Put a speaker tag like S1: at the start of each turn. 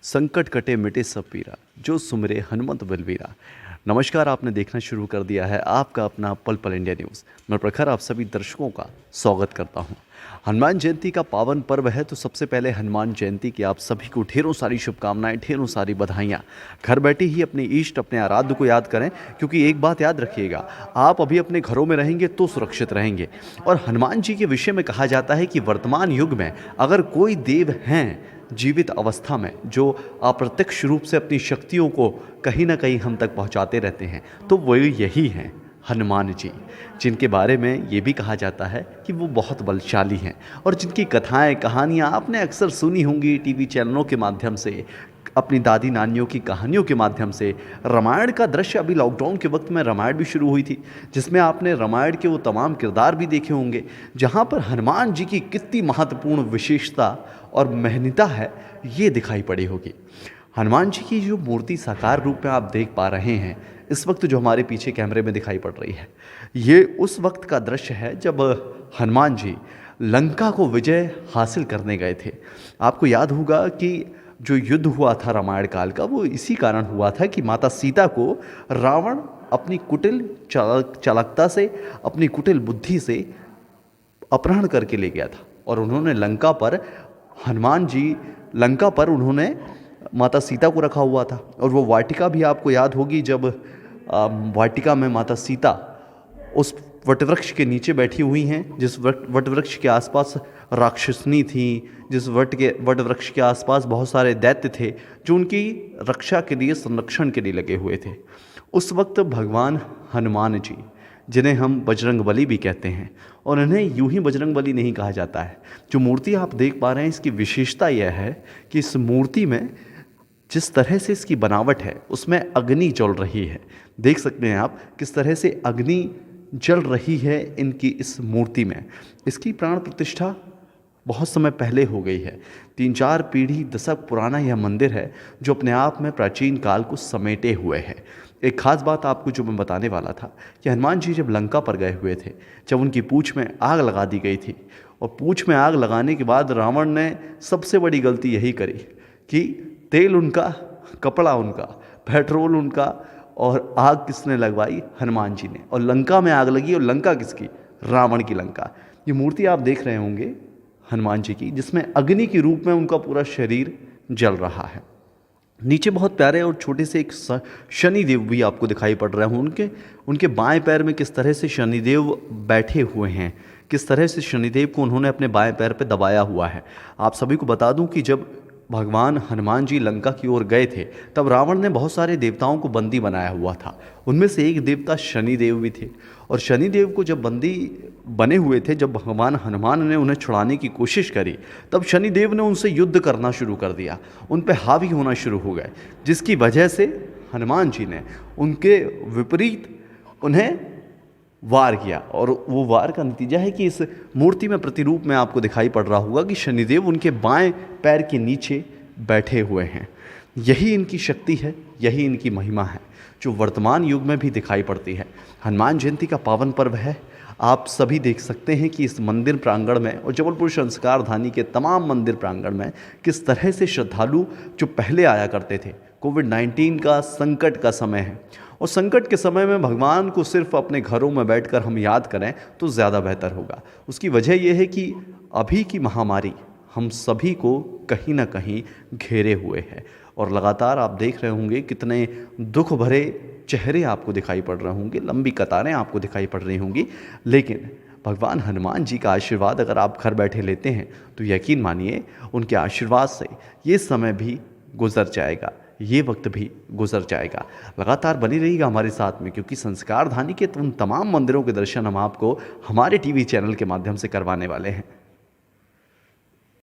S1: संकट कटे मिटे सब पीरा, जो सुमरे हनुमंत बलवीरा। नमस्कार, आपने देखना शुरू कर दिया है आपका अपना पल पल इंडिया न्यूज़। मैं प्रखर आप सभी दर्शकों का स्वागत करता हूं। हनुमान जयंती का पावन पर्व है, तो सबसे पहले हनुमान जयंती की आप सभी को ढेरों सारी शुभकामनाएं, ढेरों सारी बधाइयां। घर बैठे ही अपने इष्ट, अपने आराध्य को याद करें, क्योंकि एक बात याद रखिएगा, आप अभी अपने घरों में रहेंगे तो सुरक्षित रहेंगे। और हनुमान जी के विषय में कहा जाता है कि वर्तमान युग में अगर कोई देव हैं जीवित अवस्था में जो अप्रत्यक्ष रूप से अपनी शक्तियों को कहीं ना कहीं हम तक पहुंचाते रहते हैं, तो वो यही हैं हनुमान जी, जिनके बारे में ये भी कहा जाता है कि वो बहुत बलशाली हैं और जिनकी कथाएं, कहानियाँ आपने अक्सर सुनी होंगी टीवी चैनलों के माध्यम से, अपनी दादी नानियों की कहानियों के माध्यम से। रामायण का दृश्य, अभी लॉकडाउन के वक्त में रामायण भी शुरू हुई थी, जिसमें आपने रामायण के वो तमाम किरदार भी देखे होंगे, जहाँ पर हनुमान जी की कितनी महत्वपूर्ण विशेषता और महनीयता है ये दिखाई पड़ी होगी। हनुमान जी की जो मूर्ति साकार रूप में आप देख पा रहे हैं इस वक्त, जो हमारे पीछे कैमरे में दिखाई पड़ रही है, ये उस वक्त का दृश्य है जब हनुमान जी लंका को विजय हासिल करने गए थे। आपको याद होगा कि जो युद्ध हुआ था रामायण काल का, वो इसी कारण हुआ था कि माता सीता को रावण अपनी कुटिल चालाकता से, अपनी कुटिल बुद्धि से अपहरण करके ले गया था। और उन्होंने लंका पर, हनुमान जी लंका पर उन्होंने माता सीता को रखा हुआ था। और वो वाटिका भी आपको याद होगी, जब वाटिका में माता सीता उस वटवृक्ष के नीचे बैठी हुई हैं, जिस वटवृक्ष के आसपास राक्षसनी थी, जिस वटवृक्ष के आसपास बहुत सारे दैत्य थे जो उनकी रक्षा के लिए, संरक्षण के लिए लगे हुए थे। उस वक्त भगवान हनुमान जी, जिन्हें हम बजरंगबली भी कहते हैं, और इन्हें यूं ही बजरंगबली नहीं कहा जाता है। जो मूर्ति आप देख पा रहे हैं, इसकी विशेषता यह है कि इस मूर्ति में जिस तरह से इसकी बनावट है उसमें अग्नि जल रही है। देख सकते हैं आप किस तरह से अग्नि जल रही है इनकी इस मूर्ति में। इसकी प्राण प्रतिष्ठा बहुत समय पहले हो गई है। 3-4 पीढ़ी दशक पुराना यह मंदिर है, जो अपने आप में प्राचीन काल को समेटे हुए है। एक खास बात आपको जो मैं बताने वाला था कि हनुमान जी जब लंका पर गए हुए थे, जब उनकी पूंछ में आग लगा दी गई थी, और पूंछ में आग लगाने के बाद रावण ने सबसे बड़ी गलती यही करी कि तेल उनका, कपड़ा उनका, पेट्रोल उनका, और आग किसने लगवाई? हनुमान जी ने। और लंका में आग लगी, और लंका किसकी? रावण की लंका। ये मूर्ति आप देख रहे होंगे हनुमान जी की, जिसमें अग्नि के रूप में उनका पूरा शरीर जल रहा है। नीचे बहुत प्यारे और छोटे से एक शनिदेव भी आपको दिखाई पड़ रहे हैं। उनके बाएं पैर में किस तरह से शनिदेव बैठे हुए हैं, किस तरह से शनिदेव को उन्होंने अपने बाएं पैर पे दबाया हुआ है। आप सभी को बता दूं कि जब भगवान हनुमान जी लंका की ओर गए थे, तब रावण ने बहुत सारे देवताओं को बंदी बनाया हुआ था। उनमें से एक देवता शनिदेव भी थे। और शनिदेव को जब बंदी बने हुए थे, जब भगवान हनुमान ने उन्हें छुड़ाने की कोशिश करी, तब शनिदेव ने उनसे युद्ध करना शुरू कर दिया, उन पर हावी होना शुरू हो गए, जिसकी वजह से हनुमान जी ने उनके विपरीत उन्हें वार किया। और वो वार का नतीजा है कि इस मूर्ति में प्रतिरूप में आपको दिखाई पड़ रहा होगा कि शनिदेव उनके बाएं पैर के नीचे बैठे हुए हैं। यही इनकी शक्ति है, यही इनकी महिमा है, जो वर्तमान युग में भी दिखाई पड़ती है। हनुमान जयंती का पावन पर्व है। आप सभी देख सकते हैं कि इस मंदिर प्रांगण में और जबलपुर संस्कारधानी के तमाम मंदिर प्रांगण में किस तरह से श्रद्धालु जो पहले आया करते थे, कोविड-19 का संकट का समय है, और संकट के समय में भगवान को सिर्फ अपने घरों में बैठकर हम याद करें तो ज़्यादा बेहतर होगा। उसकी वजह यह है कि अभी की महामारी हम सभी को कहीं ना कहीं घेरे हुए है, और लगातार आप देख रहे होंगे कितने दुख भरे चेहरे आपको दिखाई पड़ रहे होंगे, लंबी कतारें आपको दिखाई पड़ रही होंगी। लेकिन भगवान हनुमान जी का आशीर्वाद अगर आप घर बैठे लेते हैं तो यकीन मानिए उनके आशीर्वाद से ये समय भी गुजर जाएगा, ये वक्त भी गुजर जाएगा। लगातार बनी रहिएगा हमारे साथ में, क्योंकि संस्कारधानी के उन तमाम मंदिरों के दर्शन हम आपको हमारे टीवी चैनल के माध्यम से करवाने वाले हैं।